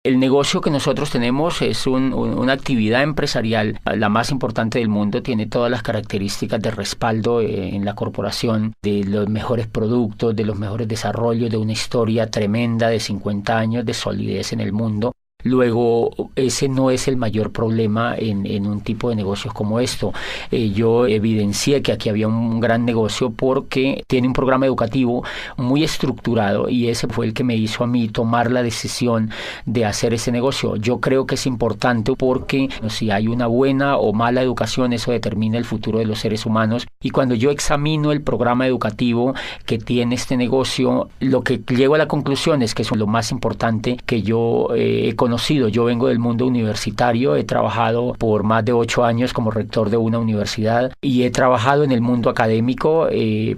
El negocio que nosotros tenemos es una actividad empresarial, la más importante del mundo, tiene todas las características de respaldo en la corporación, de los mejores productos, de los mejores desarrollos, de una historia tremenda de 50 años de solidez en el mundo. Luego, ese no es el mayor problema en un tipo de negocios como esto. Yo evidencié que aquí había un gran negocio porque tiene un programa educativo muy estructurado y ese fue el que me hizo a mí tomar la decisión de hacer ese negocio. Yo creo que es importante porque si hay una buena o mala educación, eso determina el futuro de los seres humanos. Y cuando yo examino el programa educativo que tiene este negocio, lo que llego a la conclusión es que es lo más importante que yo he conocido. Yo vengo del mundo universitario, he trabajado por más de 8 años como rector de una universidad y he trabajado en el mundo académico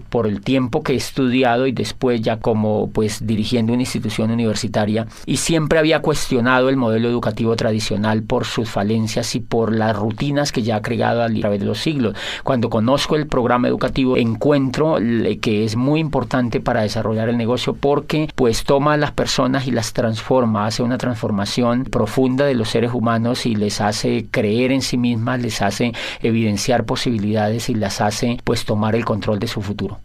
por el tiempo que he estudiado y después ya como dirigiendo una institución universitaria, y siempre había cuestionado el modelo educativo tradicional por sus falencias y por las rutinas que ya ha creado a través de los siglos. Cuando conozco el programa educativo encuentro que es muy importante para desarrollar el negocio porque toma a las personas y las transforma, hace una transformación profunda de los seres humanos y les hace creer en sí mismas, les hace evidenciar posibilidades y las hace tomar el control de su futuro.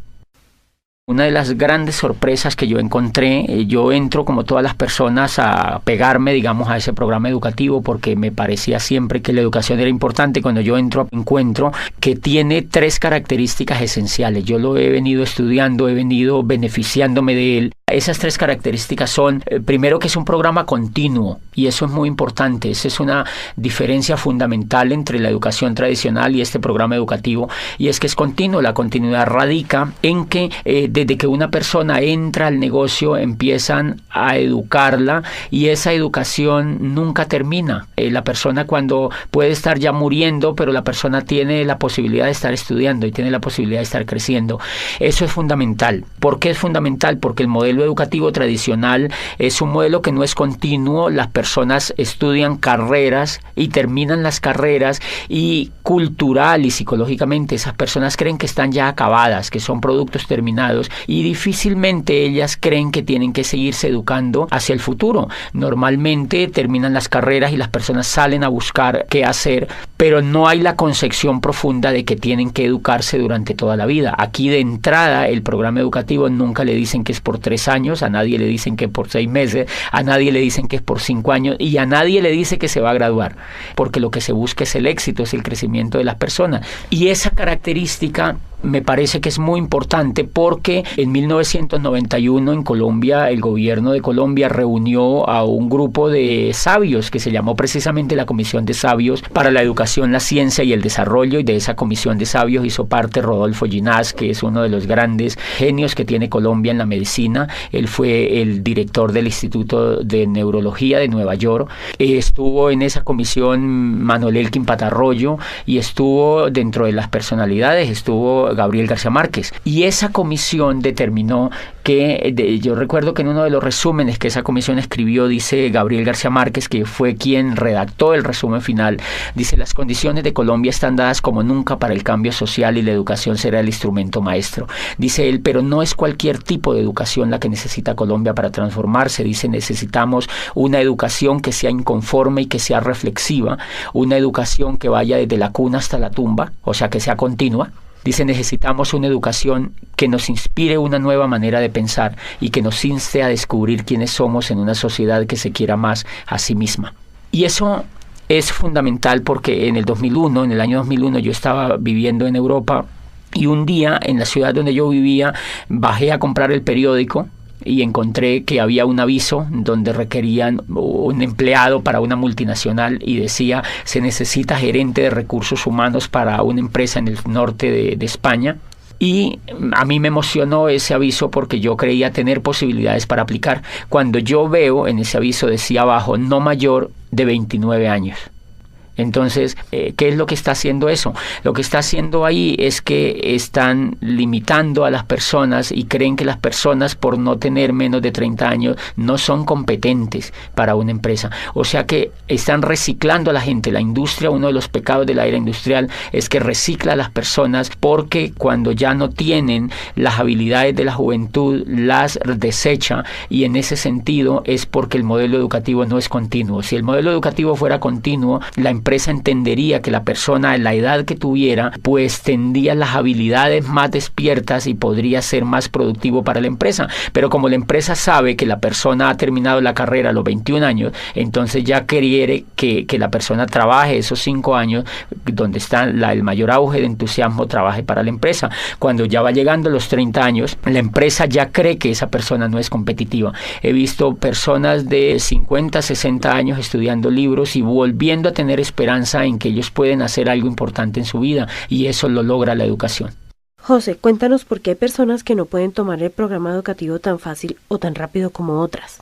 Una de las grandes sorpresas que yo encontré, yo entro como todas las personas a pegarme, digamos, a ese programa educativo porque me parecía siempre que la educación era importante. Cuando yo entro, encuentro que tiene 3 características esenciales. Yo lo he venido estudiando, he venido beneficiándome de él. Esas 3 características son, primero, que es un programa continuo, y eso es muy importante. Esa es una diferencia fundamental entre la educación tradicional y este programa educativo, y es que es continuo. La continuidad radica en que desde que una persona entra al negocio empiezan a educarla y esa educación nunca termina. La persona cuando puede estar ya muriendo, pero la persona tiene la posibilidad de estar estudiando y tiene la posibilidad de estar creciendo. Eso es fundamental. ¿Por qué es fundamental? Porque el modelo educativo tradicional es un modelo que no es continuo. Las personas estudian carreras y terminan las carreras y cultural y psicológicamente esas personas creen que están ya acabadas, que son productos terminados, y difícilmente ellas creen que tienen que seguirse educando hacia el futuro. Normalmente terminan las carreras y las personas salen a buscar qué hacer, pero no hay la concepción profunda de que tienen que educarse durante toda la vida. Aquí de entrada el programa educativo nunca le dicen que es por 3 años, a nadie le dicen que por 6 meses, a nadie le dicen que es por 5 años y a nadie le dice que se va a graduar, porque lo que se busca es el éxito, es el crecimiento de las personas. Y esa característica me parece que es muy importante porque en 1991 en Colombia, el gobierno de Colombia reunió a un grupo de sabios que se llamó precisamente la Comisión de Sabios para la Educación, la Ciencia y el Desarrollo, y de esa Comisión de Sabios hizo parte Rodolfo Ginás, que es uno de los grandes genios que tiene Colombia en la medicina. Él fue el director del Instituto de Neurología de Nueva York. Estuvo en esa comisión Manuel Elkin Patarroyo y estuvo dentro de las personalidades, estuvo Gabriel García Márquez, y esa comisión determinó que, yo recuerdo que en uno de los resúmenes que esa comisión escribió, dice Gabriel García Márquez, que fue quien redactó el resumen final, dice: las condiciones de Colombia están dadas como nunca para el cambio social y la educación será el instrumento maestro. Dice él, pero no es cualquier tipo de educación la que necesita Colombia para transformarse. Dice, necesitamos una educación que sea inconforme y que sea reflexiva, una educación que vaya desde la cuna hasta la tumba, o sea, que sea continua. Dice, necesitamos una educación que nos inspire una nueva manera de pensar y que nos inste a descubrir quiénes somos en una sociedad que se quiera más a sí misma. Y eso es fundamental porque en el año 2001, yo estaba viviendo en Europa y un día en la ciudad donde yo vivía bajé a comprar el periódico y encontré que había un aviso donde requerían un empleado para una multinacional y decía: se necesita gerente de recursos humanos para una empresa en el norte de España. Y a mí me emocionó ese aviso porque yo creía tener posibilidades para aplicar. Cuando yo veo en ese aviso decía abajo: no mayor de 29 años. Entonces, ¿qué es lo que está haciendo eso? Lo que está haciendo ahí es que están limitando a las personas y creen que las personas, por no tener menos de 30 años, no son competentes para una empresa. O sea que están reciclando a la gente. La industria, uno de los pecados de la era industrial es que recicla a las personas, porque cuando ya no tienen las habilidades de la juventud, las desecha, y en ese sentido es porque el modelo educativo no es continuo. Si el modelo educativo fuera continuo, la empresa entendería que la persona, en la edad que tuviera, pues tendría las habilidades más despiertas y podría ser más productivo para la empresa. Pero como la empresa sabe que la persona ha terminado la carrera a los 21 años, entonces ya quiere que la persona trabaje esos 5 años, donde está el mayor auge de entusiasmo, trabaje para la empresa. Cuando ya va llegando a los 30 años, la empresa ya cree que esa persona no es competitiva. He visto personas de 50, 60 años estudiando libros y volviendo a tener esperanza en que ellos pueden hacer algo importante en su vida, y eso lo logra la educación. José, cuéntanos por qué hay personas que no pueden tomar el programa educativo tan fácil o tan rápido como otras.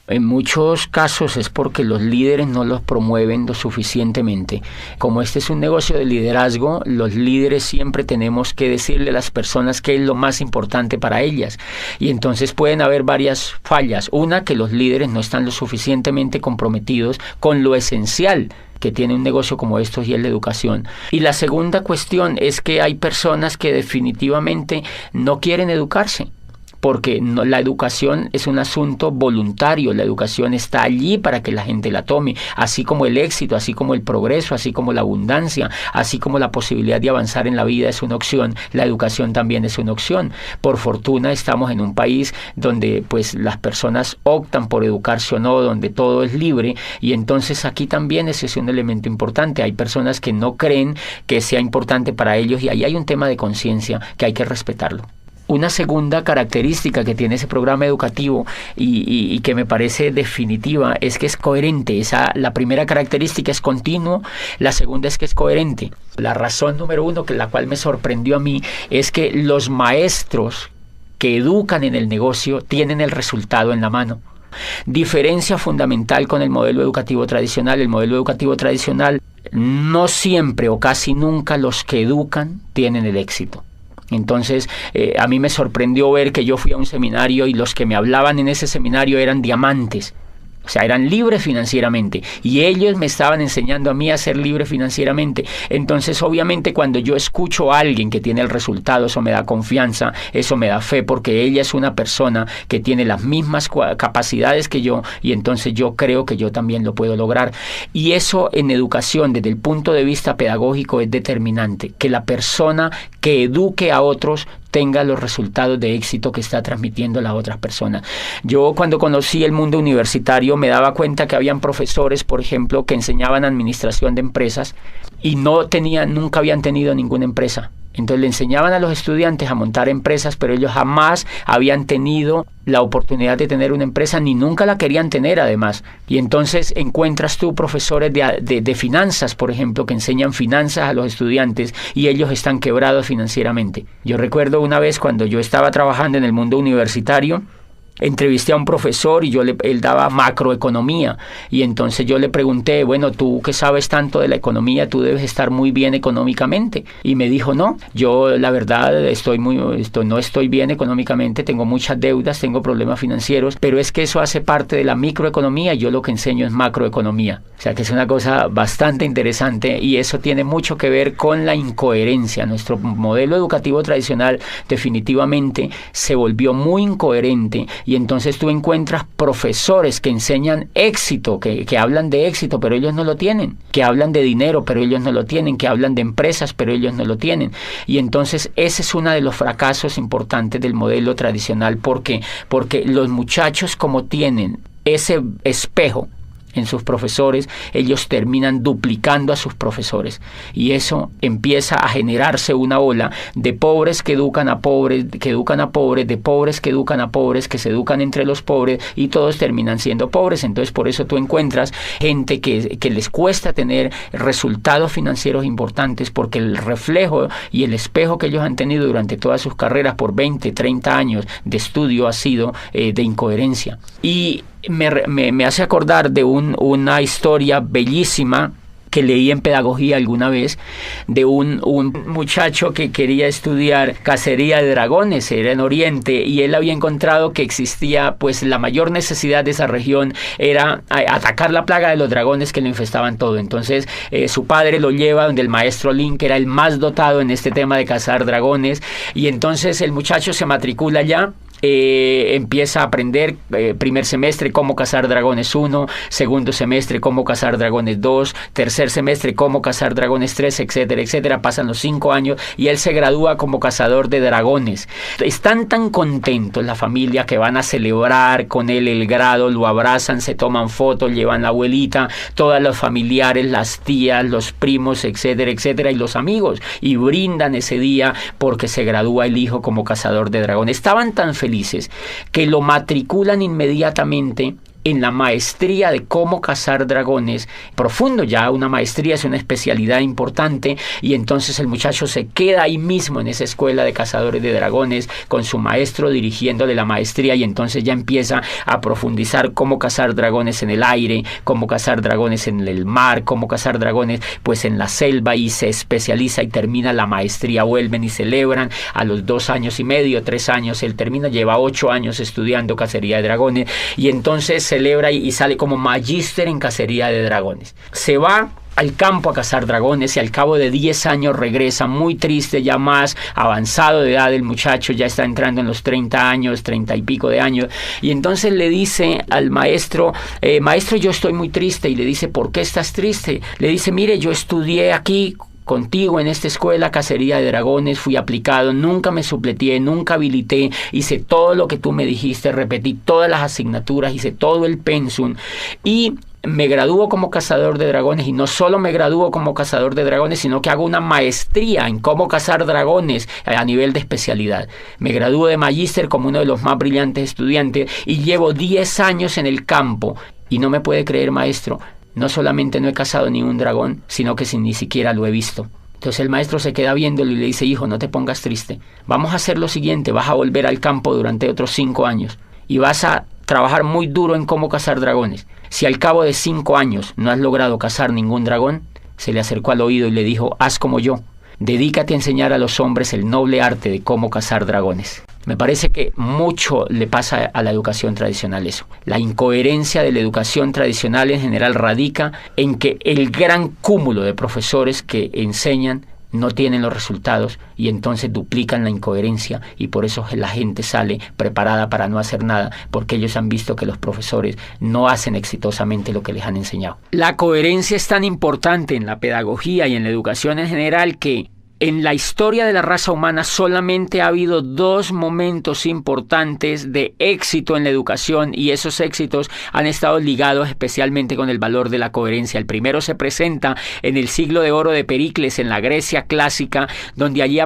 En muchos casos es porque los líderes no los promueven lo suficientemente. Como este es un negocio de liderazgo, los líderes siempre tenemos que decirle a las personas qué es lo más importante para ellas. Y entonces pueden haber varias fallas. Una, que los líderes no están lo suficientemente comprometidos con lo esencial que tiene un negocio como estos, y es la educación. Y la segunda cuestión es que hay personas que definitivamente no quieren educarse, porque la educación es un asunto voluntario. La educación está allí para que la gente la tome, así como el éxito, así como el progreso, así como la abundancia, así como la posibilidad de avanzar en la vida es una opción. La educación también es una opción. Por fortuna estamos en un país donde pues las personas optan por educarse o no, donde todo es libre, y entonces aquí también ese es un elemento importante. Hay personas que no creen que sea importante para ellos, y ahí hay un tema de conciencia que hay que respetarlo. Una segunda característica que tiene ese programa educativo y que me parece definitiva es que es coherente. La primera característica es continuo, la segunda es que es coherente. La razón número uno, la cual me sorprendió a mí, es que los maestros que educan en el negocio tienen el resultado en la mano. Diferencia fundamental con el modelo educativo tradicional. El modelo educativo tradicional, no siempre o casi nunca los que educan tienen el éxito. Entonces, a mí me sorprendió ver que yo fui a un seminario y los que me hablaban en ese seminario eran diamantes. O sea, eran libres financieramente, y ellos me estaban enseñando a mí a ser libre financieramente. Entonces, obviamente, cuando yo escucho a alguien que tiene el resultado, eso me da confianza, eso me da fe, porque ella es una persona que tiene las mismas capacidades que yo, y entonces yo creo que yo también lo puedo lograr. Y eso en educación, desde el punto de vista pedagógico, es determinante, que la persona que eduque a otros tenga los resultados de éxito que está transmitiendo a las otras personas. Yo, cuando conocí el mundo universitario, me daba cuenta que habían profesores, por ejemplo, que enseñaban administración de empresas y nunca habían tenido ninguna empresa. Entonces le enseñaban a los estudiantes a montar empresas, pero ellos jamás habían tenido la oportunidad de tener una empresa, ni nunca la querían tener además. Y entonces encuentras tú profesores de finanzas, por ejemplo, que enseñan finanzas a los estudiantes y ellos están quebrados financieramente. Yo recuerdo una vez cuando yo estaba trabajando en el mundo universitario, entrevisté a un profesor y él daba macroeconomía, y entonces yo le pregunté, bueno, tú que sabes tanto de la economía, tú debes estar muy bien económicamente, y me dijo, no, yo la verdad no estoy bien económicamente, tengo muchas deudas, tengo problemas financieros, pero es que eso hace parte de la microeconomía y yo lo que enseño es macroeconomía. O sea que es una cosa bastante interesante, y eso tiene mucho que ver con la incoherencia. Nuestro modelo educativo tradicional definitivamente se volvió muy incoherente, y entonces tú encuentras profesores que enseñan éxito, que hablan de éxito, pero ellos no lo tienen, que hablan de dinero, pero ellos no lo tienen, que hablan de empresas, pero ellos no lo tienen. Y entonces ese es uno de los fracasos importantes del modelo tradicional. ¿Por qué? Porque los muchachos, como tienen ese espejo en sus profesores, ellos terminan duplicando a sus profesores, y eso empieza a generarse una ola de pobres que educan a pobres, de pobres que educan a pobres, que se educan entre los pobres, y todos terminan siendo pobres. Entonces por eso tú encuentras gente que les cuesta tener resultados financieros importantes, porque el reflejo y el espejo que ellos han tenido durante todas sus carreras por 20, 30 años de estudio ha sido de incoherencia. Y me hace acordar de una historia bellísima que leí en pedagogía alguna vez de un muchacho que quería estudiar cacería de dragones, era en Oriente, y él había encontrado que existía, pues la mayor necesidad de esa región era atacar la plaga de los dragones que lo infestaban todo. Entonces su padre lo lleva donde el maestro Lin, que era el más dotado en este tema de cazar dragones, y entonces el muchacho se matricula allá. Empieza a aprender primer semestre cómo cazar dragones 1, segundo semestre cómo cazar dragones 2, tercer semestre cómo cazar dragones 3, etcétera, etcétera. Pasan los 5 años y él se gradúa como cazador de dragones. Están tan contentos la familia que van a celebrar con él el grado, lo abrazan, se toman fotos, llevan la abuelita, todos los familiares, las tías, los primos, etcétera, etcétera, y los amigos, y brindan ese día porque se gradúa el hijo como cazador de dragones. Estaban tan felices que lo matriculan inmediatamente en la maestría de cómo cazar dragones, profundo ya, una maestría es una especialidad importante, y entonces el muchacho se queda ahí mismo en esa escuela de cazadores de dragones con su maestro dirigiéndole la maestría, y entonces ya empieza a profundizar cómo cazar dragones en el aire, cómo cazar dragones en el mar, cómo cazar dragones pues en la selva, y se especializa y termina la maestría. Vuelven y celebran a los 2 años y medio, 3 años, él termina, lleva 8 años estudiando cacería de dragones, y entonces celebra y sale como magíster en cacería de dragones. Se va al campo a cazar dragones y al cabo de 10 años regresa muy triste, ya más avanzado de edad el muchacho, ya está entrando en los 30 años, 30 y pico de años, y entonces le dice al maestro, maestro, yo estoy muy triste, y le dice, ¿por qué estás triste? Le dice, mire, yo estudié aquí contigo en esta escuela cacería de dragones, fui aplicado, nunca me supleteé, nunca habilité, hice todo lo que tú me dijiste, repetí todas las asignaturas, hice todo el pensum, y me gradúo como cazador de dragones, y no solo me gradúo como cazador de dragones, sino que hago una maestría en cómo cazar dragones a nivel de especialidad. Me gradúo de magíster como uno de los más brillantes estudiantes, y llevo 10 años en el campo, y no me puede creer, maestro, no solamente no he cazado ni un dragón, sino que ni siquiera lo he visto. Entonces el maestro se queda viéndolo y le dice, hijo, no te pongas triste. Vamos a hacer lo siguiente, vas a volver al campo durante otros 5 años y vas a trabajar muy duro en cómo cazar dragones. Si al cabo de 5 años no has logrado cazar ningún dragón, se le acercó al oído y le dijo, haz como yo, dedícate a enseñar a los hombres el noble arte de cómo cazar dragones. Me parece que mucho le pasa a la educación tradicional eso. La incoherencia de la educación tradicional en general radica en que el gran cúmulo de profesores que enseñan no tienen los resultados, y entonces duplican la incoherencia, y por eso la gente sale preparada para no hacer nada, porque ellos han visto que los profesores no hacen exitosamente lo que les han enseñado. La coherencia es tan importante en la pedagogía y en la educación en general que en la historia de la raza humana solamente ha habido 2 momentos importantes de éxito en la educación, y esos éxitos han estado ligados especialmente con el valor de la coherencia. El primero se presenta en el siglo de oro de Pericles, en la Grecia clásica, donde allí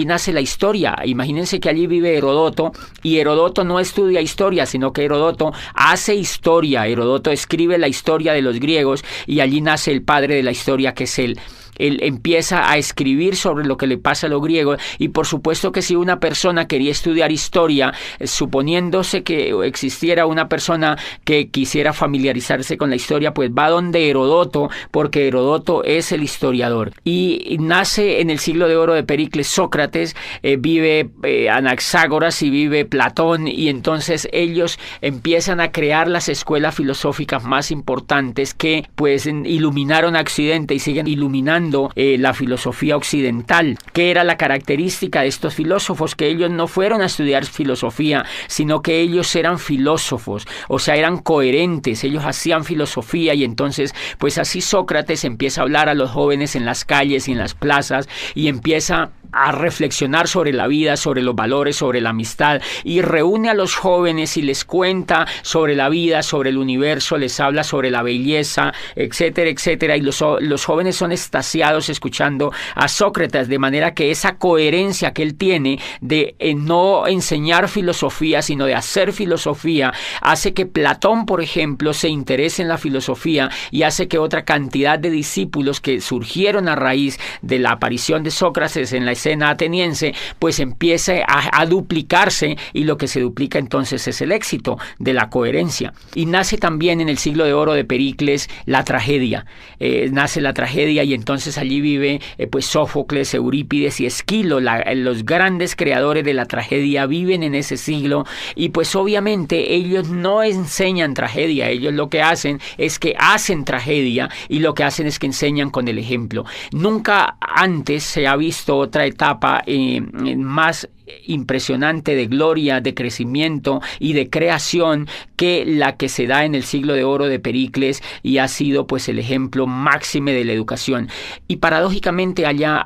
nace la historia. Imagínense que allí vive Herodoto, y Herodoto no estudia historia, sino que Herodoto hace historia. Herodoto escribe la historia de los griegos, y allí nace el padre de la historia, que es él. Él empieza a escribir sobre lo que le pasa a los griegos, y por supuesto que si una persona quería estudiar historia, suponiéndose que existiera una persona que quisiera familiarizarse con la historia, pues va donde Herodoto, porque Herodoto es el historiador. Y nace en el siglo de oro de Pericles Sócrates, vive Anaxágoras y vive Platón, y entonces ellos empiezan a crear las escuelas filosóficas más importantes que pues iluminaron a Occidente y siguen iluminando la filosofía occidental. ¿Qué era la característica de estos filósofos? Que ellos no fueron a estudiar filosofía, sino que ellos eran filósofos, o sea, eran coherentes, ellos hacían filosofía, y entonces pues así Sócrates empieza a hablar a los jóvenes en las calles y en las plazas, y empieza a reflexionar sobre la vida, sobre los valores, sobre la amistad, y reúne a los jóvenes y les cuenta sobre la vida, sobre el universo, les habla sobre la belleza, etcétera, etcétera, y los jóvenes son extasiados escuchando a Sócrates, de manera que esa coherencia que él tiene de no enseñar filosofía, sino de hacer filosofía, hace que Platón, por ejemplo, se interese en la filosofía, y hace que otra cantidad de discípulos que surgieron a raíz de la aparición de Sócrates en la escena ateniense, pues empiece a duplicarse, y lo que se duplica entonces es el éxito de la coherencia. Y nace también en el siglo de oro de Pericles la tragedia. Nace la tragedia, y entonces allí vive pues Sófocles, Eurípides y Esquilo, los grandes creadores de la tragedia viven en ese siglo, y pues obviamente ellos no enseñan tragedia, ellos lo que hacen es que hacen tragedia, y lo que hacen es que enseñan con el ejemplo. Nunca antes se ha visto otra etapa más impresionante de gloria, de crecimiento y de creación que la que se da en el siglo de oro de Pericles, y ha sido pues el ejemplo máximo de la educación. Y paradójicamente allá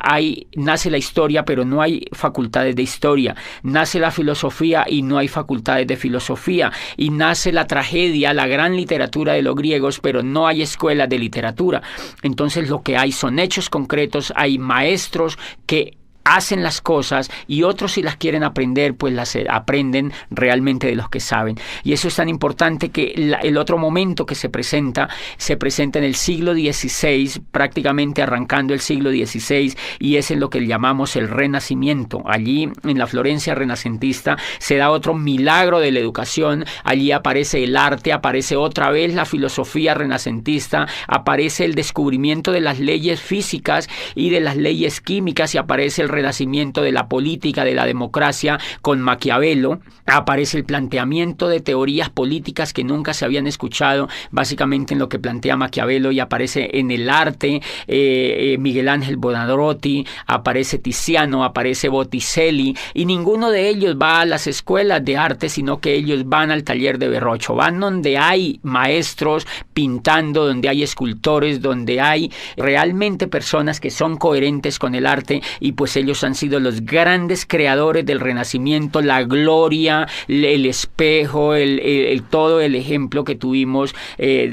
nace la historia, pero no hay facultades de historia, nace la filosofía y no hay facultades de filosofía, y nace la tragedia, la gran literatura de los griegos, pero no hay escuelas de literatura. Entonces lo que hay son hechos concretos, hay maestros que hacen las cosas, y otros, si las quieren aprender, pues las aprenden realmente de los que saben. Y eso es tan importante que el otro momento que se presenta en el siglo XVI, prácticamente arrancando el siglo XVI, y es en lo que llamamos el Renacimiento. Allí, en la Florencia renacentista, se da otro milagro de la educación. Allí aparece el arte, aparece otra vez la filosofía renacentista, aparece el descubrimiento de las leyes físicas y de las leyes químicas, y aparece el renacimiento de la política, de la democracia con Maquiavelo. Aparece el planteamiento de teorías políticas que nunca se habían escuchado, básicamente en lo que plantea Maquiavelo, y aparece en el arte Miguel Ángel Buonarroti, aparece Tiziano, aparece Botticelli, y ninguno de ellos va a las escuelas de arte, sino que ellos van al taller de Verrocchio, van donde hay maestros pintando, donde hay escultores, donde hay realmente personas que son coherentes con el arte, y pues ellos han sido los grandes creadores del Renacimiento, la gloria, el espejo, todo el ejemplo que tuvimos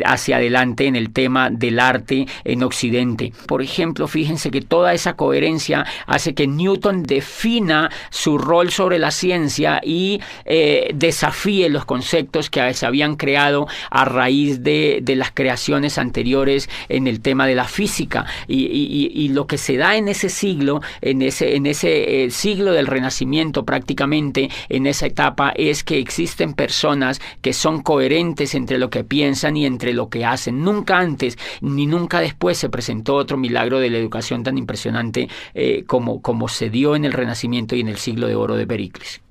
hacia adelante en el tema del arte en Occidente. Por ejemplo, fíjense que toda esa coherencia hace que Newton defina su rol sobre la ciencia y desafíe los conceptos que se habían creado a raíz de las creaciones anteriores en el tema de la física. Y lo que se da en ese siglo, en ese siglo del Renacimiento, prácticamente en esa etapa, es que existen personas que son coherentes entre lo que piensan y entre lo que hacen. Nunca antes ni nunca después se presentó otro milagro de la educación tan impresionante como se dio en el Renacimiento y en el siglo de oro de Pericles.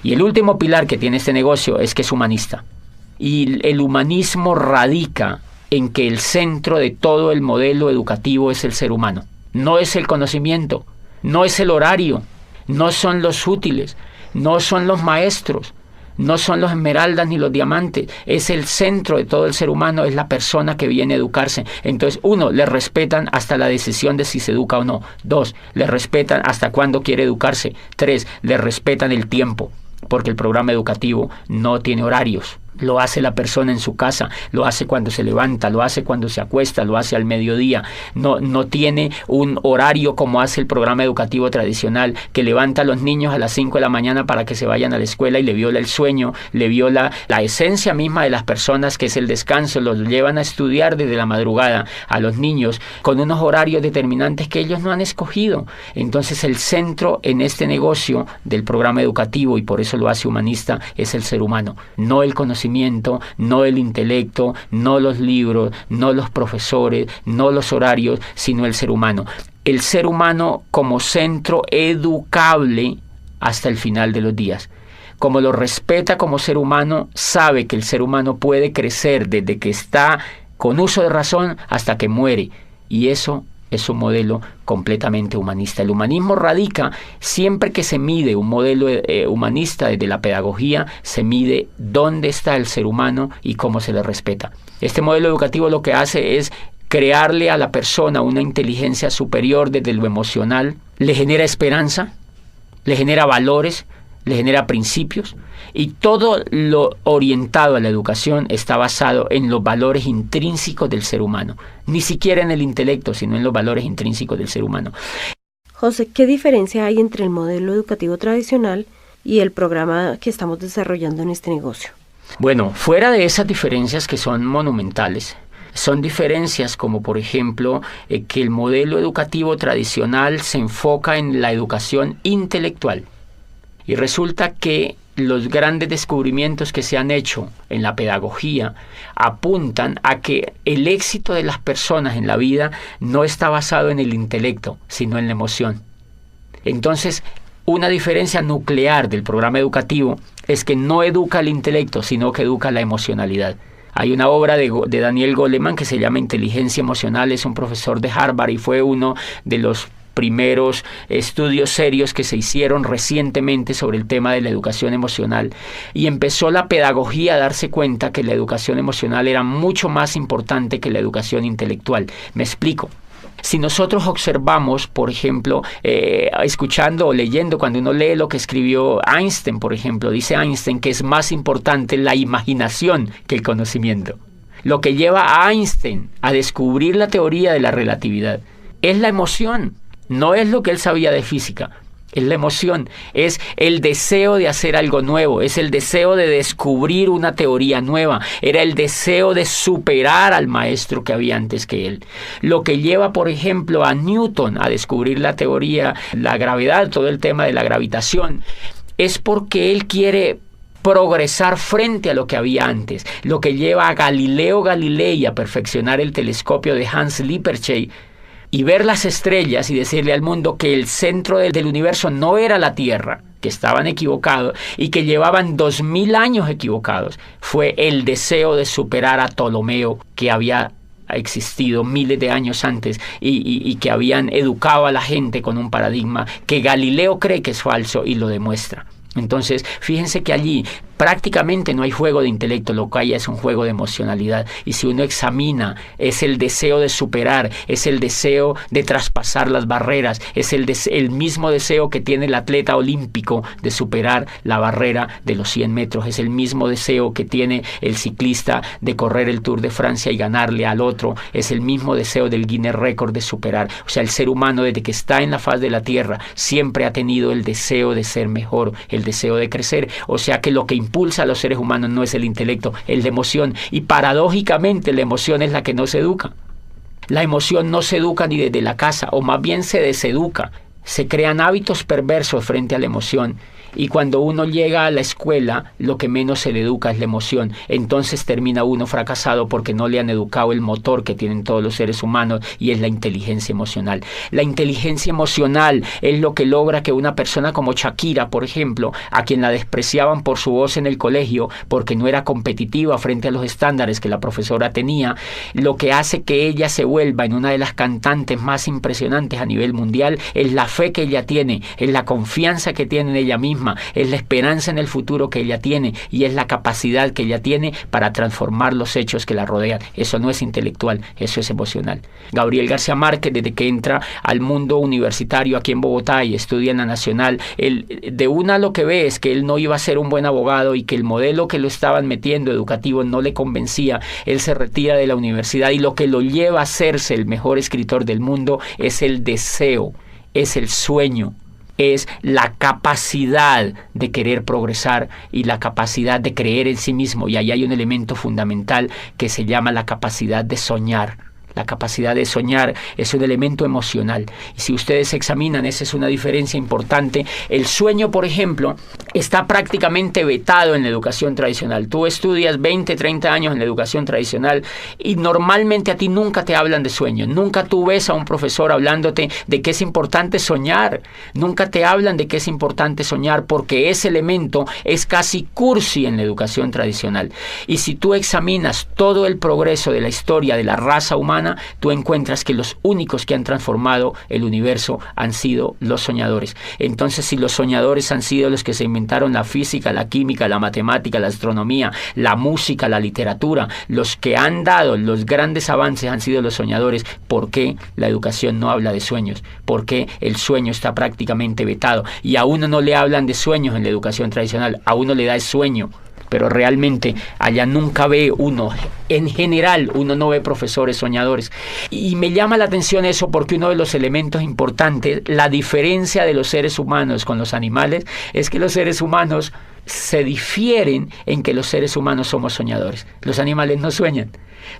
Y el último pilar que tiene este negocio es que es humanista. Y el humanismo radica en que el centro de todo el modelo educativo es el ser humano. No es el conocimiento, no es el horario, no son los útiles, no son los maestros, no son los esmeraldas ni los diamantes. Es el centro de todo el ser humano, es la persona que viene a educarse. Entonces, 1, le respetan hasta la decisión de si se educa o no. 2, le respetan hasta cuándo quiere educarse. 3, le respetan el tiempo, porque el programa educativo no tiene horarios. Lo hace la persona en su casa, lo hace cuando se levanta, lo hace cuando se acuesta, lo hace al mediodía. No tiene un horario como hace el programa educativo tradicional, que levanta a los niños a las 5 de la mañana para que se vayan a la escuela y le viola el sueño, le viola la esencia misma de las personas, que es el descanso. Los llevan a estudiar desde la madrugada a los niños con unos horarios determinantes que ellos no han escogido. Entonces el centro en este negocio del programa educativo, y por eso lo hace humanista, es el ser humano, no el conocimiento, no el intelecto, no los libros, no los profesores, no los horarios, sino el ser humano. El ser humano como centro educable hasta el final de los días. Como lo respeta como ser humano, sabe que el ser humano puede crecer desde que está con uso de razón hasta que muere. Y eso es un modelo completamente humanista. El humanismo radica, siempre que se mide un modelo humanista desde la pedagogía, se mide dónde está el ser humano y cómo se le respeta. Este modelo educativo lo que hace es crearle a la persona una inteligencia superior desde lo emocional, le genera esperanza, le genera valores, le genera principios, y todo lo orientado a la educación está basado en los valores intrínsecos del ser humano, ni siquiera en el intelecto, sino en los valores intrínsecos del ser humano. José, ¿qué diferencia hay entre el modelo educativo tradicional y el programa que estamos desarrollando en este negocio? Bueno, fuera de esas diferencias que son monumentales, Son diferencias como, por ejemplo, que el modelo educativo tradicional se enfoca en la educación intelectual. Y resulta que los grandes descubrimientos que se han hecho en la pedagogía apuntan a que el éxito de las personas en la vida no está basado en el intelecto, sino en la emoción. Entonces, una diferencia nuclear del programa educativo es que no educa el intelecto, sino que educa la emocionalidad. Hay una obra de Daniel Goleman que se llama Inteligencia Emocional, es un profesor de Harvard y fue uno de los primeros estudios serios que se hicieron recientemente sobre el tema de la educación emocional, y empezó la pedagogía a darse cuenta que la educación emocional era mucho más importante que la educación intelectual. Me explico. Si nosotros observamos, por ejemplo, escuchando o leyendo, cuando uno lee lo que escribió Einstein, por ejemplo, dice Einstein que es más importante la imaginación que el conocimiento. Lo que lleva a Einstein a descubrir la teoría de la relatividad es la emoción, no es lo que él sabía de física. Es la emoción, es el deseo de hacer algo nuevo, es el deseo de descubrir una teoría nueva, era el deseo de superar al maestro que había antes que él. Lo que lleva, por ejemplo, a Newton a descubrir la teoría, la gravedad, todo el tema de la gravitación, es porque él quiere progresar frente a lo que había antes. Lo que lleva a Galileo Galilei a perfeccionar el telescopio de Hans Lippershey y ver las estrellas y decirle al mundo que el centro del universo no era la Tierra, que estaban equivocados y que llevaban 2000 años equivocados, fue el deseo de superar a Ptolomeo, que había existido miles de años antes y que habían educado a la gente con un paradigma que Galileo cree que es falso y lo demuestra. Entonces, fíjense que allí prácticamente no hay juego de intelecto, lo que hay es un juego de emocionalidad. Y si uno examina, es el deseo de superar, es el deseo de traspasar las barreras, es el mismo deseo que tiene el atleta olímpico de superar la barrera de los 100 metros, es el mismo deseo que tiene el ciclista de correr el Tour de Francia y ganarle al otro, es el mismo deseo del Guinness Record de superar. O sea, el ser humano desde que está en la faz de la tierra siempre ha tenido el deseo de ser mejor, el deseo de crecer. O sea que lo que impulsa a los seres humanos no es el intelecto, es la emoción, y paradójicamente la emoción es la que no se educa. La emoción no se educa ni desde la casa, o más bien se deseduca. Se crean hábitos perversos frente a la emoción, y cuando uno llega a la escuela, lo que menos se le educa es la emoción. Entonces termina uno fracasado porque no le han educado el motor que tienen todos los seres humanos, y es la inteligencia emocional. La inteligencia emocional es lo que logra que una persona como Shakira, por ejemplo, a quien la despreciaban por su voz en el colegio, porque no era competitiva frente a los estándares que la profesora tenía, lo que hace que ella se vuelva en una de las cantantes más impresionantes a nivel mundial es la fe que ella tiene, es la confianza que tiene en ella misma, es la esperanza en el futuro que ella tiene, y es la capacidad que ella tiene para transformar los hechos que la rodean. Eso no es intelectual, eso es emocional. Gabriel García Márquez, desde que entra al mundo universitario aquí en Bogotá y estudia en la Nacional, de una lo que ve es que él no iba a ser un buen abogado y que el modelo que lo estaban metiendo educativo no le convencía. Él se retira de la universidad, y lo que lo lleva a hacerse el mejor escritor del mundo es el deseo, es el sueño, es la capacidad de querer progresar y la capacidad de creer en sí mismo. Y ahí hay un elemento fundamental que se llama la capacidad de soñar. La capacidad de soñar es un elemento emocional. Y si ustedes examinan, esa es una diferencia importante. El sueño, por ejemplo, está prácticamente vetado en la educación tradicional. Tú estudias 20, 30 años en la educación tradicional y normalmente a ti nunca te hablan de sueño. Nunca tú ves a un profesor hablándote de que es importante soñar. Nunca te hablan de que es importante soñar, porque ese elemento es casi cursi en la educación tradicional. Y si tú examinas todo el progreso de la historia de la raza humana, tú encuentras que los únicos que han transformado el universo han sido los soñadores. Entonces, si los soñadores han sido los que se inventaron la física, la química, la matemática, la astronomía, la música, la literatura, los que han dado los grandes avances han sido los soñadores, ¿por qué la educación no habla de sueños? ¿Por qué el sueño está prácticamente vetado? Y a uno no le hablan de sueños en la educación tradicional, a uno le da el sueño. Pero realmente allá nunca ve uno, en general uno no ve profesores soñadores. Y me llama la atención eso porque uno de los elementos importantes, la diferencia de los seres humanos con los animales, es que los seres humanos se difieren en que los seres humanos somos soñadores. Los animales no sueñan.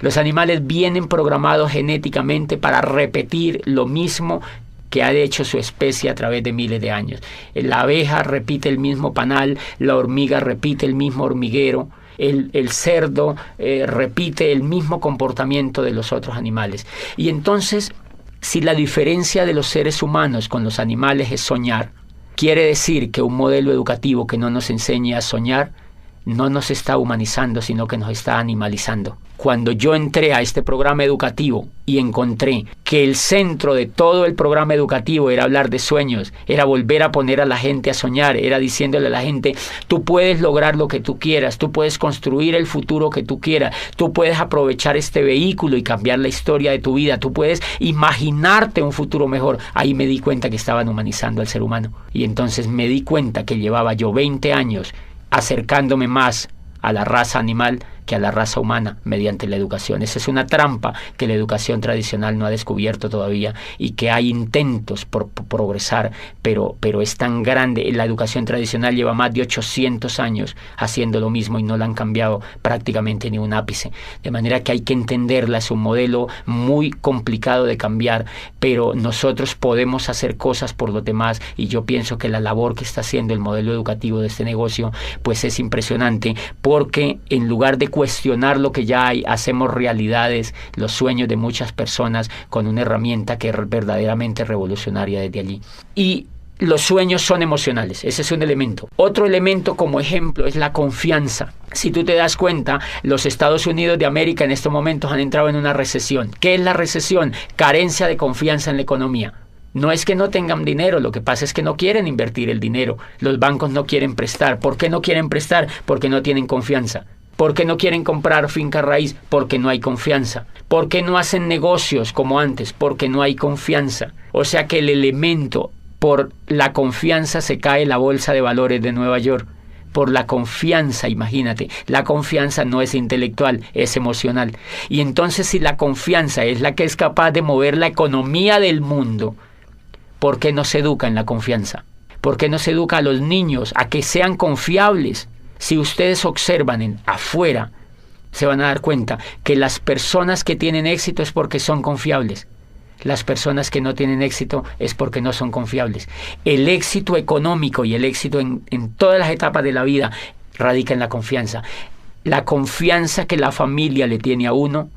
Los animales vienen programados genéticamente para repetir lo mismo que ha hecho su especie a través de miles de años. La abeja repite el mismo panal, la hormiga repite el mismo hormiguero, el cerdo repite el mismo comportamiento de los otros animales. Y entonces, si la diferencia de los seres humanos con los animales es soñar, quiere decir que un modelo educativo que no nos enseñe a soñar no nos está humanizando, sino que nos está animalizando. Cuando yo entré a este programa educativo y encontré que el centro de todo el programa educativo era hablar de sueños, era volver a poner a la gente a soñar, era diciéndole a la gente, tú puedes lograr lo que tú quieras, tú puedes construir el futuro que tú quieras, tú puedes aprovechar este vehículo y cambiar la historia de tu vida, tú puedes imaginarte un futuro mejor. Ahí me di cuenta que estaban humanizando al ser humano. Y entonces me di cuenta que llevaba yo 20 años acercándome más a la raza animal que a la raza humana mediante la educación. Esa es una trampa que la educación tradicional no ha descubierto todavía y que hay intentos por progresar, pero es tan grande. La educación tradicional lleva más de 800 años haciendo lo mismo y no la han cambiado prácticamente ni un ápice. De manera que hay que entenderla, es un modelo muy complicado de cambiar, pero nosotros podemos hacer cosas por los demás y yo pienso que la labor que está haciendo el modelo educativo de este negocio pues es impresionante, porque en lugar de cuestionar lo que ya hay, hacemos realidades los sueños de muchas personas con una herramienta que es verdaderamente revolucionaria desde allí. Y los sueños son emocionales, ese es un elemento. Otro elemento como ejemplo es la confianza. Si tú te das cuenta, los Estados Unidos de América en estos momentos han entrado en una recesión. ¿Qué es la recesión? Carencia de confianza en la economía. No es que no tengan dinero, lo que pasa es que no quieren invertir el dinero. Los bancos no quieren prestar. ¿Por qué no quieren prestar? Porque no tienen confianza. ¿Por qué no quieren comprar finca raíz? Porque no hay confianza. ¿Por qué no hacen negocios como antes? Porque no hay confianza. O sea que el elemento, por la confianza se cae la bolsa de valores de Nueva York. Por la confianza, imagínate, la confianza no es intelectual, es emocional. Y entonces si la confianza es la que es capaz de mover la economía del mundo, ¿por qué no se educa en la confianza? ¿Por qué no se educa a los niños a que sean confiables? Si ustedes observan afuera, se van a dar cuenta que las personas que tienen éxito es porque son confiables. Las personas que no tienen éxito es porque no son confiables. El éxito económico y el éxito en todas las etapas de la vida radica en la confianza. La confianza que la familia le tiene a uno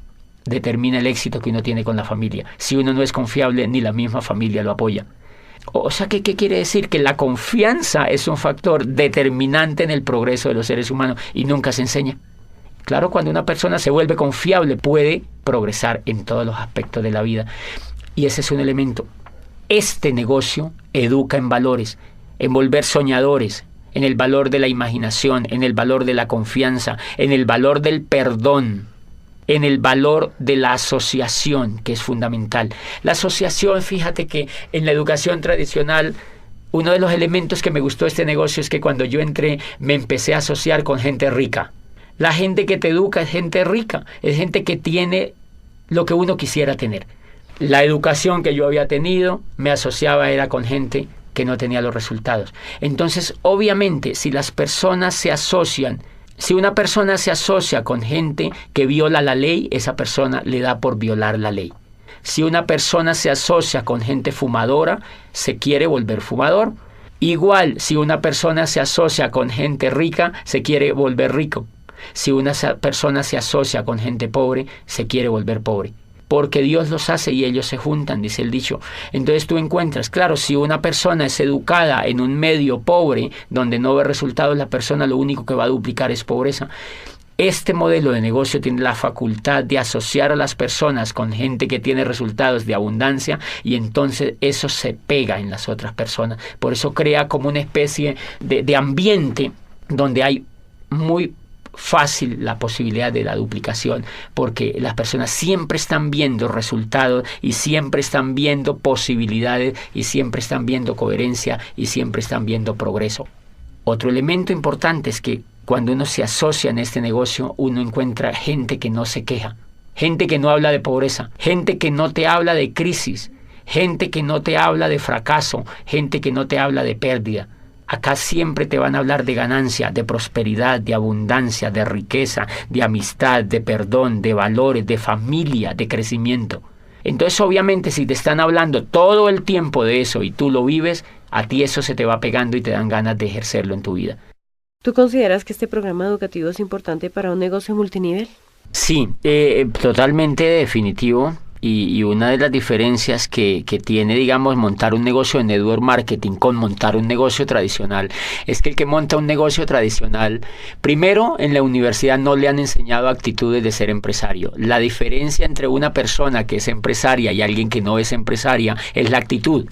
determina el éxito que uno tiene con la familia. Si uno no es confiable, ni la misma familia lo apoya. O sea, ¿qué quiere decir? Que la confianza es un factor determinante en el progreso de los seres humanos y nunca se enseña. Claro, cuando una persona se vuelve confiable, puede progresar en todos los aspectos de la vida. Y ese es un elemento. Este negocio educa en valores, en volver soñadores, en el valor de la imaginación, en el valor de la confianza, en el valor del perdón, en el valor de la asociación, que es fundamental. La asociación, fíjate que en la educación tradicional, uno de los elementos que me gustó de este negocio es que cuando yo entré me empecé a asociar con gente rica. La gente que te educa es gente rica, es gente que tiene lo que uno quisiera tener. La educación que yo había tenido me asociaba era con gente que no tenía los resultados. Entonces, obviamente, si las personas se asocian, si una persona se asocia con gente que viola la ley, esa persona le da por violar la ley. Si una persona se asocia con gente fumadora, se quiere volver fumador. Igual, si una persona se asocia con gente rica, se quiere volver rico. Si una persona se asocia con gente pobre, se quiere volver pobre. Porque Dios los hace y ellos se juntan, dice el dicho. Entonces tú encuentras, claro, si una persona es educada en un medio pobre, donde no ve resultados, la persona lo único que va a duplicar es pobreza. Este modelo de negocio tiene la facultad de asociar a las personas con gente que tiene resultados de abundancia y entonces eso se pega en las otras personas. Por eso crea como una especie de ambiente donde hay muy fácil la posibilidad de la duplicación, porque las personas siempre están viendo resultados y siempre están viendo posibilidades y siempre están viendo coherencia y siempre están viendo progreso. Otro elemento importante es que cuando uno se asocia en este negocio, uno encuentra gente que no se queja, gente que no habla de pobreza, gente que no te habla de crisis, gente que no te habla de fracaso, gente que no te habla de pérdida. Acá siempre te van a hablar de ganancia, de prosperidad, de abundancia, de riqueza, de amistad, de perdón, de valores, de familia, de crecimiento. Entonces, obviamente, si te están hablando todo el tiempo de eso y tú lo vives, a ti eso se te va pegando y te dan ganas de ejercerlo en tu vida. ¿Tú consideras que este programa educativo es importante para un negocio multinivel? Sí, totalmente definitivo. Y una de las diferencias que tiene, digamos, montar un negocio de network marketing con montar un negocio tradicional es que el que monta un negocio tradicional, primero, en la universidad no le han enseñado actitudes de ser empresario. La diferencia entre una persona que es empresaria y alguien que no es empresaria es la actitud.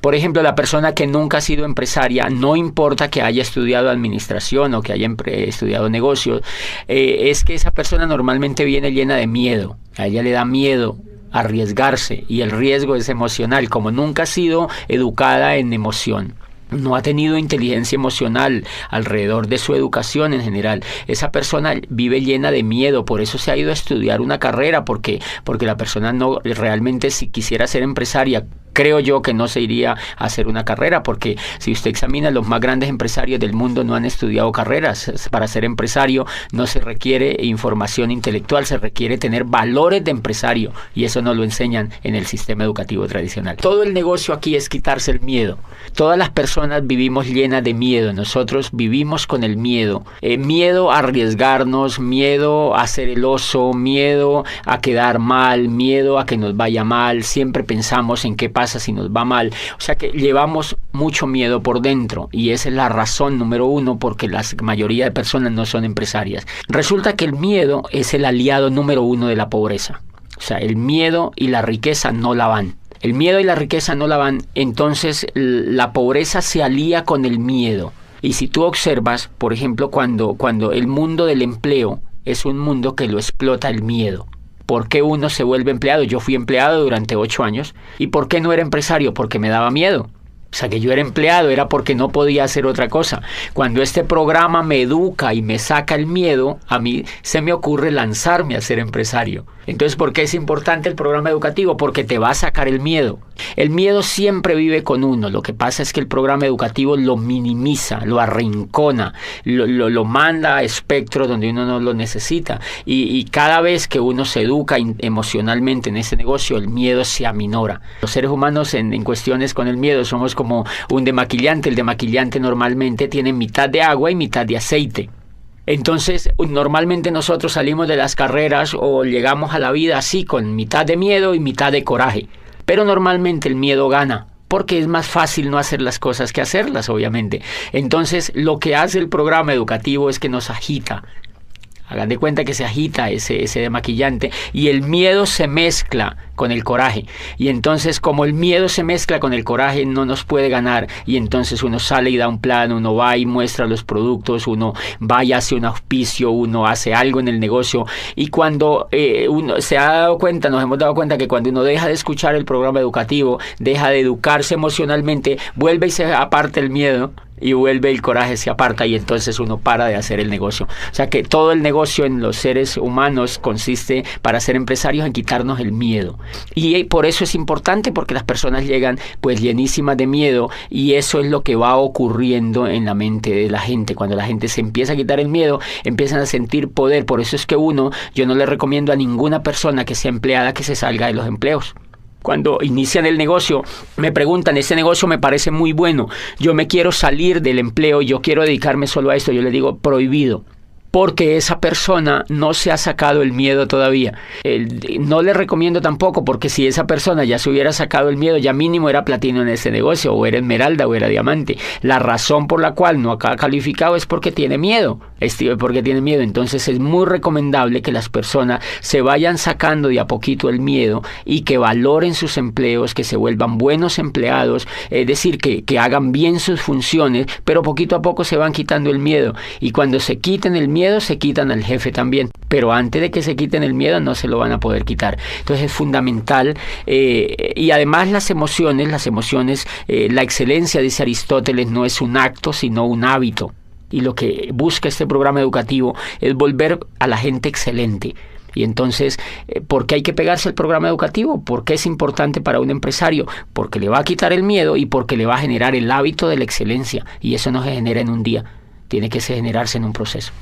Por ejemplo, la persona que nunca ha sido empresaria, no importa que haya estudiado administración o que haya estudiado negocios, es que esa persona normalmente viene llena de miedo. A ella le da miedo arriesgarse, y el riesgo es emocional. Como nunca ha sido educada en emoción, no ha tenido inteligencia emocional alrededor de su educación en general, esa persona vive llena de miedo. Por eso se ha ido a estudiar una carrera, porque la persona no realmente, si quisiera ser empresaria, creo yo que no se iría a hacer una carrera, porque si usted examina, los más grandes empresarios del mundo no han estudiado carreras. Para ser empresario no se requiere información intelectual, se requiere tener valores de empresario, y eso no lo enseñan en el sistema educativo tradicional. Todo el negocio aquí es quitarse el miedo. Todas las personas vivimos llenas de miedo. Nosotros vivimos con el miedo. Miedo a arriesgarnos, miedo a ser el oso, miedo a quedar mal, miedo a que nos vaya mal. Siempre pensamos en qué pasa si nos va mal. O sea que llevamos mucho miedo por dentro, y esa es la razón número uno porque la mayoría de personas no son empresarias. Resulta que el miedo es el aliado número uno de la pobreza. O sea, el miedo y la riqueza no la van. El miedo y la riqueza no la van, entonces la pobreza se alía con el miedo. Y si tú observas, por ejemplo, cuando el mundo del empleo es un mundo que lo explota el miedo. ¿Por qué uno se vuelve empleado? Yo fui empleado durante 8 años. ¿Y por qué no era empresario? Porque me daba miedo. O sea, que yo era empleado era porque no podía hacer otra cosa. Cuando este programa me educa y me saca el miedo, a mí se me ocurre lanzarme a ser empresario. Entonces, ¿por qué es importante el programa educativo? Porque te va a sacar el miedo. El miedo siempre vive con uno. Lo que pasa es que el programa educativo lo minimiza, lo arrincona, lo manda a espectros donde uno no lo necesita. Y cada vez que uno se educa emocionalmente en ese negocio, el miedo se aminora. Los seres humanos en cuestiones con el miedo somos como un demaquillante. El demaquillante normalmente tiene mitad de agua y mitad de aceite. Entonces, normalmente nosotros salimos de las carreras o llegamos a la vida así, con mitad de miedo y mitad de coraje. Pero normalmente el miedo gana, porque es más fácil no hacer las cosas que hacerlas, obviamente. Entonces, lo que hace el programa educativo es que nos agita. Hagan de cuenta que se agita ese demaquillante, y el miedo se mezcla con el coraje. Y entonces, como el miedo se mezcla con el coraje, no nos puede ganar. Y entonces uno sale y da un plan, uno va y muestra los productos, uno va y hace un auspicio, uno hace algo en el negocio. Y cuando uno se ha dado cuenta, nos hemos dado cuenta que cuando uno deja de escuchar el programa educativo, deja de educarse emocionalmente, vuelve y se aparta el miedo, y vuelve el coraje, se aparta, y entonces uno para de hacer el negocio. O sea que todo el negocio en los seres humanos consiste, para ser empresarios, en quitarnos el miedo. Y por eso es importante, porque las personas llegan pues llenísimas de miedo, y eso es lo que va ocurriendo en la mente de la gente. Cuando la gente se empieza a quitar el miedo, empiezan a sentir poder. Por eso es que yo no le recomiendo a ninguna persona que sea empleada que se salga de los empleos. Cuando inician el negocio, me preguntan, ese negocio me parece muy bueno, yo me quiero salir del empleo, yo quiero dedicarme solo a esto. Yo le digo, prohibido. Porque esa persona no se ha sacado el miedo todavía. No le recomiendo tampoco, porque si esa persona ya se hubiera sacado el miedo, ya mínimo era platino en ese negocio, o era esmeralda, o era diamante. La razón por la cual no ha calificado es porque tiene miedo. Entonces es muy recomendable que las personas se vayan sacando de a poquito el miedo, y que valoren sus empleos, que se vuelvan buenos empleados, es decir, que hagan bien sus funciones, pero poquito a poco se van quitando el miedo. Y cuando se quiten el miedo, se quitan al jefe también, pero antes de que se quiten el miedo no se lo van a poder quitar. Entonces es fundamental, y además las emociones, la excelencia, dice Aristóteles, no es un acto sino un hábito, y lo que busca este programa educativo es volver a la gente excelente. Y entonces, ¿por qué hay que pegarse al programa educativo? ¿Por qué es importante para un empresario? Porque le va a quitar el miedo y porque le va a generar el hábito de la excelencia. Y eso no se genera en un día, tiene que generarse en un proceso.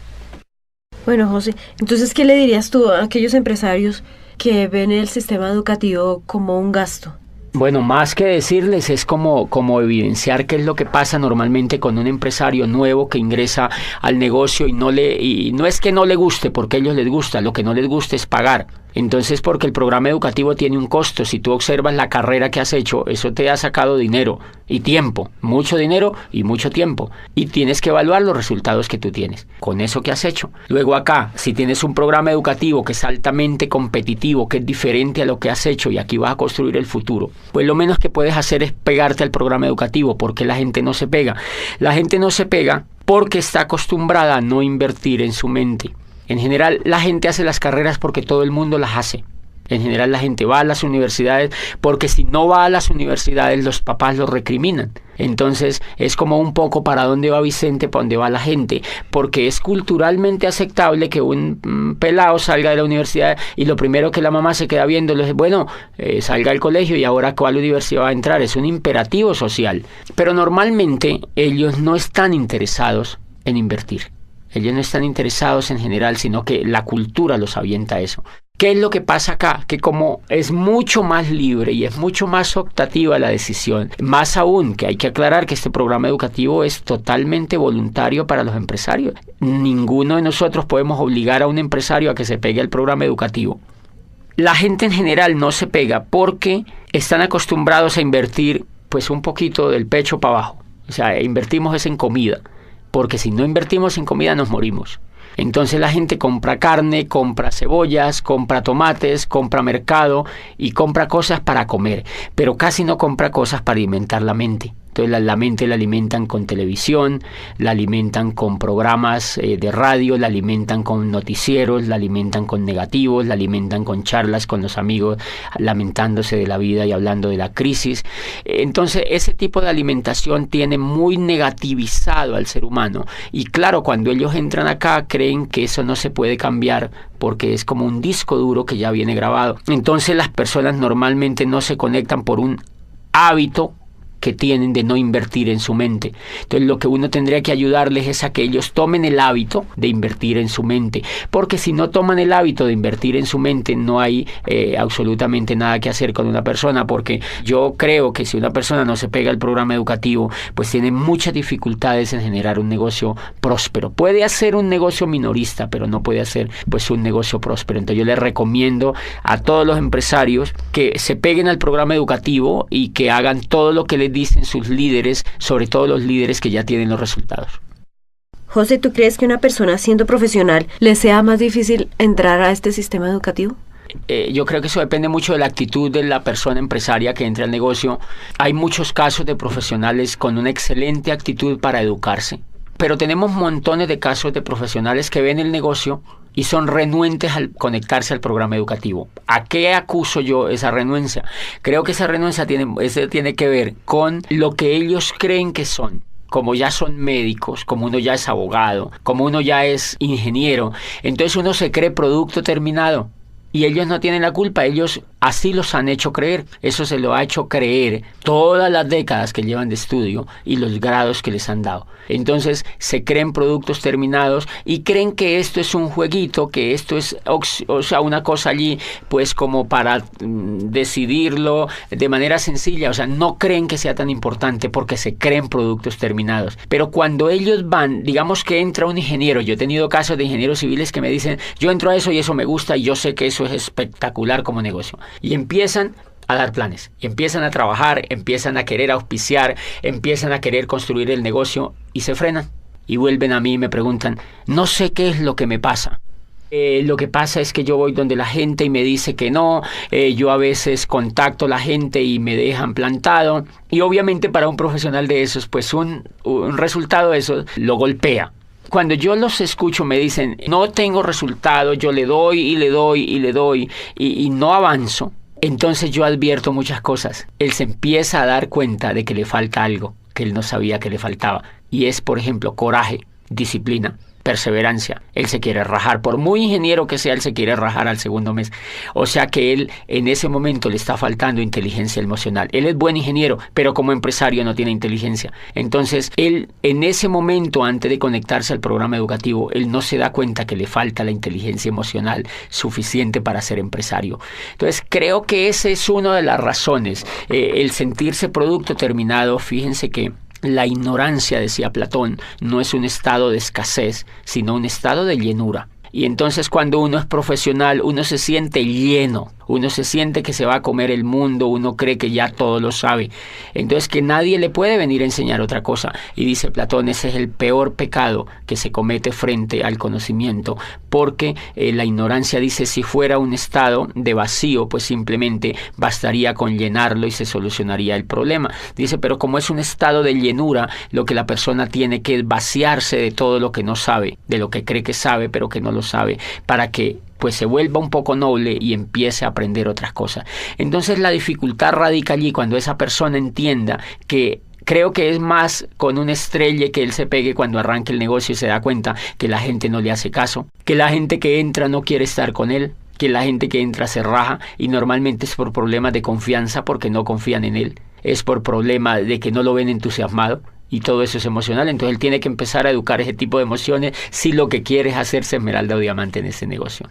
Bueno, José, entonces, ¿qué le dirías tú a aquellos empresarios que ven el sistema educativo como un gasto? Bueno, más que decirles es como evidenciar qué es lo que pasa normalmente con un empresario nuevo que ingresa al negocio y no es que no le guste, porque a ellos les gusta, lo que no les gusta es pagar. Entonces, porque el programa educativo tiene un costo, si tú observas la carrera que has hecho, eso te ha sacado dinero y tiempo, mucho dinero y mucho tiempo, y tienes que evaluar los resultados que tú tienes con eso que has hecho. Luego acá, si tienes un programa educativo que es altamente competitivo, que es diferente a lo que has hecho y aquí vas a construir el futuro, pues lo menos que puedes hacer es pegarte al programa educativo. Porque la gente no se pega. La gente no se pega porque está acostumbrada a no invertir en su mente. En general, la gente hace las carreras porque todo el mundo las hace. En general, la gente va a las universidades porque si no va a las universidades, los papás lo recriminan. Entonces, es como un poco para dónde va Vicente, para dónde va la gente, porque es culturalmente aceptable que un pelado salga de la universidad y lo primero que la mamá se queda viendo es, bueno, salga al colegio y ahora ¿cuál universidad va a entrar? Es un imperativo social. Pero normalmente ellos no están interesados en invertir. Ellos no están interesados en general, sino que la cultura los avienta a eso. ¿Qué es lo que pasa acá? Que como es mucho más libre y es mucho más optativa la decisión, más aún que hay que aclarar que este programa educativo es totalmente voluntario para los empresarios. Ninguno de nosotros podemos obligar a un empresario a que se pegue al programa educativo. La gente en general no se pega porque están acostumbrados a invertir pues un poquito del pecho para abajo. O sea, invertimos es en comida, porque si no invertimos en comida nos morimos. Entonces la gente compra carne, compra cebollas, compra tomates, compra mercado y compra cosas para comer, pero casi no compra cosas para alimentar la mente. Entonces la mente la alimentan con televisión, la alimentan con programas de radio, la alimentan con noticieros, la alimentan con negativos, la alimentan con charlas con los amigos, lamentándose de la vida y hablando de la crisis. Entonces ese tipo de alimentación tiene muy negativizado al ser humano. Y claro, cuando ellos entran acá creen que eso no se puede cambiar porque es como un disco duro que ya viene grabado. Entonces las personas normalmente no se conectan por un hábito que tienen de no invertir en su mente. Entonces lo que uno tendría que ayudarles es a que ellos tomen el hábito de invertir en su mente, porque si no toman el hábito de invertir en su mente no hay absolutamente nada que hacer con una persona, porque yo creo que si una persona no se pega al programa educativo, pues tiene muchas dificultades en generar un negocio próspero. Puede hacer un negocio minorista, pero no puede hacer pues un negocio próspero. Entonces yo les recomiendo a todos los empresarios que se peguen al programa educativo y que hagan todo lo que les dicen sus líderes, sobre todo los líderes que ya tienen los resultados. José, ¿tú crees que una persona siendo profesional le sea más difícil entrar a este sistema educativo? Yo creo que eso depende mucho de la actitud de la persona empresaria que entre al negocio. Hay muchos casos de profesionales con una excelente actitud para educarse, pero tenemos montones de casos de profesionales que ven el negocio y son renuentes al conectarse al programa educativo. ¿A qué acuso yo esa renuencia? Creo que esa renuncia tiene que ver con lo que ellos creen que son. Como ya son médicos, como uno ya es abogado, como uno ya es ingeniero, entonces uno se cree producto terminado. Y ellos no tienen la culpa, ellos así los han hecho creer. Eso se lo ha hecho creer todas las décadas que llevan de estudio y los grados que les han dado. Entonces se creen productos terminados y creen que esto es un jueguito, que esto es una cosa allí pues como para decidirlo de manera sencilla. O sea, no creen que sea tan importante porque se creen productos terminados. Pero cuando ellos van, digamos que entra un ingeniero, yo he tenido casos de ingenieros civiles que me dicen, yo entro a eso y eso me gusta y yo sé que eso es espectacular como negocio. Y empiezan a dar planes, y empiezan a trabajar, empiezan a querer auspiciar, empiezan a querer construir el negocio y se frenan. Y vuelven a mí y me preguntan, no sé qué es lo que me pasa. Lo que pasa es que yo voy donde la gente y me dice que no, yo a veces contacto a la gente y me dejan plantado. Y obviamente para un profesional de esos, pues un resultado de eso lo golpea. Cuando yo los escucho me dicen, no tengo resultado, yo le doy y le doy y le doy y no avanzo, entonces yo advierto muchas cosas. Él se empieza a dar cuenta de que le falta algo que él no sabía que le faltaba. Y es, por ejemplo, coraje, disciplina, perseverancia. Él se quiere rajar, por muy ingeniero que sea, él se quiere rajar al segundo mes. O sea que él en ese momento le está faltando inteligencia emocional. Él es buen ingeniero, pero como empresario no tiene inteligencia. Entonces, él en ese momento, antes de conectarse al programa educativo, él no se da cuenta que le falta la inteligencia emocional suficiente para ser empresario. Entonces, creo que esa es una de las razones. El sentirse producto terminado, fíjense que la ignorancia, decía Platón, no es un estado de escasez, sino un estado de llenura. Y entonces cuando uno es profesional, uno se siente lleno, uno se siente que se va a comer el mundo, uno cree que ya todo lo sabe. Entonces que nadie le puede venir a enseñar otra cosa. Y dice Platón, ese es el peor pecado que se comete frente al conocimiento, porque la ignorancia, dice, si fuera un estado de vacío, pues simplemente bastaría con llenarlo y se solucionaría el problema. Dice, pero como es un estado de llenura, lo que la persona tiene que vaciarse de todo lo que no sabe, de lo que cree que sabe, pero que no lo sabe, para que pues se vuelva un poco noble y empiece a aprender otras cosas. Entonces la dificultad radica allí cuando esa persona entienda que creo que es más con un estrelle que él se pegue cuando arranque el negocio y se da cuenta que la gente no le hace caso, que la gente que entra no quiere estar con él, que la gente que entra se raja y normalmente es por problemas de confianza porque no confían en él, es por problema de que no lo ven entusiasmado. Y todo eso es emocional, entonces él tiene que empezar a educar ese tipo de emociones si lo que quiere es hacerse esmeralda o diamante en ese negocio.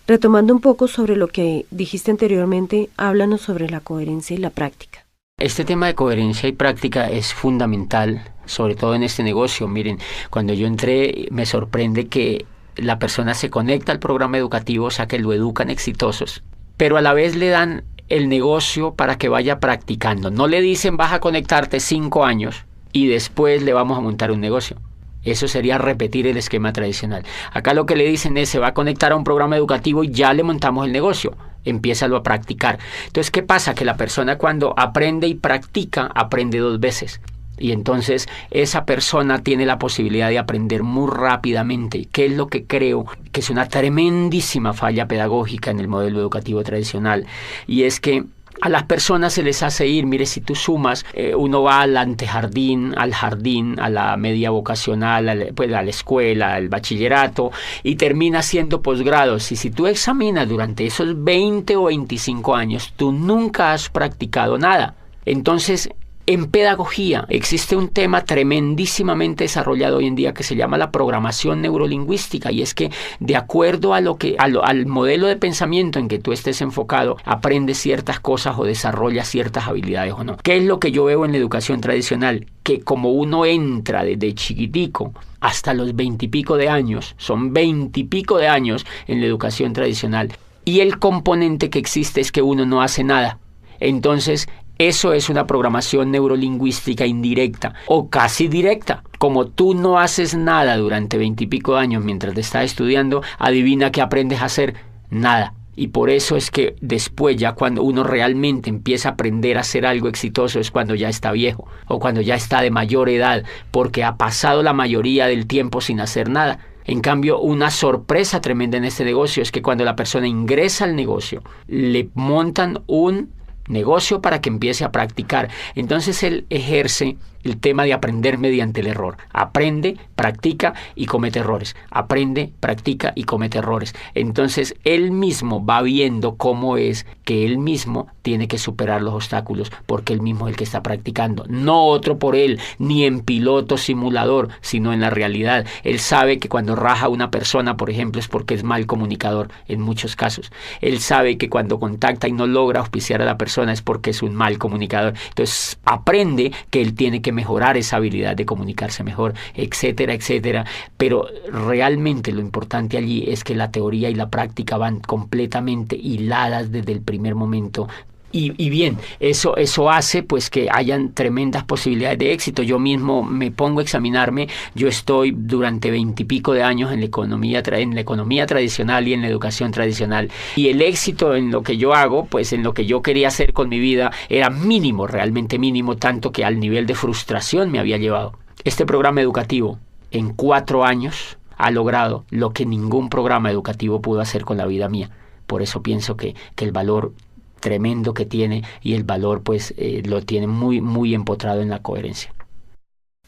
Retomando un poco sobre lo que dijiste anteriormente, háblanos sobre la coherencia y la práctica. Este tema de coherencia y práctica es fundamental, sobre todo en este negocio. Miren, cuando yo entré me sorprende que la persona se conecta al programa educativo, o sea que lo educan exitosos, pero a la vez le dan el negocio para que vaya practicando. No le dicen vas a conectarte 5 años y después le vamos a montar un negocio. Eso sería repetir el esquema tradicional. Acá lo que le dicen es se va a conectar a un programa educativo y ya le montamos el negocio. Empiézalo a practicar. Entonces, ¿qué pasa? Que la persona cuando aprende y practica, aprende 2 veces. Y entonces esa persona tiene la posibilidad de aprender muy rápidamente, que es lo que creo que es una tremendísima falla pedagógica en el modelo educativo tradicional. Y es que a las personas se les hace ir, mire, si tú sumas, uno va al antejardín, al jardín, a la media vocacional, a la escuela, al bachillerato, y termina haciendo posgrados. Y si tú examinas durante esos 20 o 25 años, tú nunca has practicado nada. Entonces, en pedagogía existe un tema tremendísimamente desarrollado hoy en día que se llama la programación neurolingüística, y es que de acuerdo a al modelo de pensamiento en que tú estés enfocado, aprendes ciertas cosas o desarrollas ciertas habilidades o no. ¿Qué es lo que yo veo en la educación tradicional? Que como uno entra desde chiquitico hasta los 20 y pico de años, son 20 y pico de años en la educación tradicional, y el componente que existe es que uno no hace nada. Entonces, eso es una programación neurolingüística indirecta o casi directa. Como tú no haces nada durante 20 y pico de años mientras te estás estudiando, adivina qué aprendes a hacer. Nada. Y por eso es que después, ya cuando uno realmente empieza a aprender a hacer algo exitoso, es cuando ya está viejo o cuando ya está de mayor edad, porque ha pasado la mayoría del tiempo sin hacer nada. En cambio, una sorpresa tremenda en este negocio es que cuando la persona ingresa al negocio, le montan un negocio para que empiece a practicar. Entonces él ejerce el tema de aprender mediante el error. Aprende, practica y comete errores. Aprende, practica y comete errores. Entonces él mismo va viendo cómo es que él mismo tiene que superar los obstáculos, porque él mismo es el que está practicando. No otro por él, ni en piloto simulador, sino en la realidad. Él sabe que cuando raja a una persona, por ejemplo, es porque es mal comunicador en muchos casos. Él sabe que cuando contacta y no logra auspiciar a la persona es porque es un mal comunicador. Entonces aprende que él tiene que mejorar esa habilidad de comunicarse mejor, etcétera, etcétera. Pero realmente lo importante allí es que la teoría y la práctica van completamente hiladas desde el primer momento. Y bien, eso hace pues que hayan tremendas posibilidades de éxito. Yo mismo me pongo a examinarme. Yo estoy durante 20 y pico de años en la economía tradicional y en la educación tradicional. Y el éxito en lo que yo hago, pues en lo que yo quería hacer con mi vida, era mínimo, realmente mínimo, tanto que al nivel de frustración me había llevado. Este programa educativo, en 4 años, ha logrado lo que ningún programa educativo pudo hacer con la vida mía. Por eso pienso que el valor tremendo que tiene y el valor pues lo tiene muy, muy empotrado en la coherencia.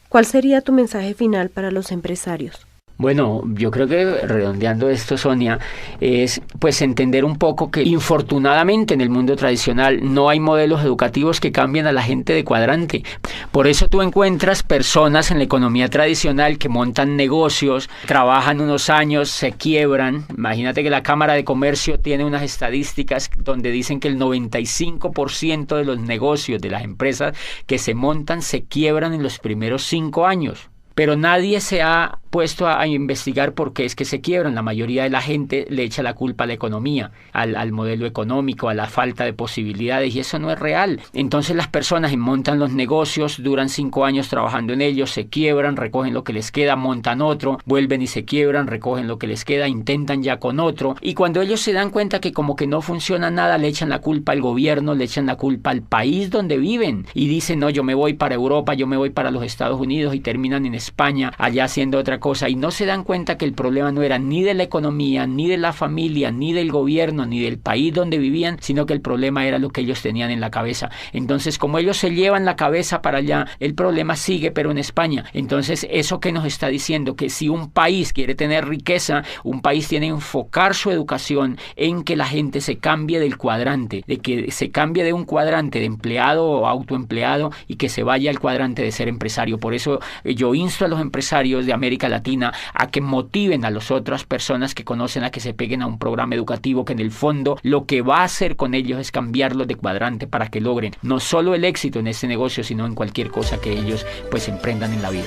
¿Cuál sería tu mensaje final para los empresarios? Bueno, yo creo que redondeando esto, Sonia, es pues entender un poco que infortunadamente en el mundo tradicional no hay modelos educativos que cambien a la gente de cuadrante. Por eso tú encuentras personas en la economía tradicional que montan negocios, trabajan unos años, se quiebran. Imagínate que la Cámara de Comercio tiene unas estadísticas donde dicen que el 95% de los negocios de las empresas que se montan se quiebran en los primeros 5 años. Pero nadie se ha puesto a investigar por qué es que se quiebran. La mayoría de la gente le echa la culpa a la economía, al modelo económico, a la falta de posibilidades, y eso no es real. Entonces las personas montan los negocios, duran 5 años trabajando en ellos, se quiebran, recogen lo que les queda, montan otro, vuelven y se quiebran, recogen lo que les queda, intentan ya con otro, y cuando ellos se dan cuenta que como que no funciona nada, le echan la culpa al gobierno, le echan la culpa al país donde viven, y dicen, no, yo me voy para Europa, yo me voy para los Estados Unidos, y terminan en España, allá haciendo otra cosa, y no se dan cuenta que el problema no era ni de la economía, ni de la familia, ni del gobierno, ni del país donde vivían, sino que el problema era lo que ellos tenían en la cabeza. Entonces, como ellos se llevan la cabeza para allá, el problema sigue, pero en España. Entonces, eso que nos está diciendo, que si un país quiere tener riqueza, un país tiene que enfocar su educación en que la gente se cambie del cuadrante, de que se cambie de un cuadrante de empleado o autoempleado y que se vaya al cuadrante de ser empresario. Por eso yo insto a los empresarios de América Latina a que motiven a las otras personas que conocen a que se peguen a un programa educativo que en el fondo lo que va a hacer con ellos es cambiarlos de cuadrante para que logren no solo el éxito en este negocio, sino en cualquier cosa que ellos pues emprendan en la vida.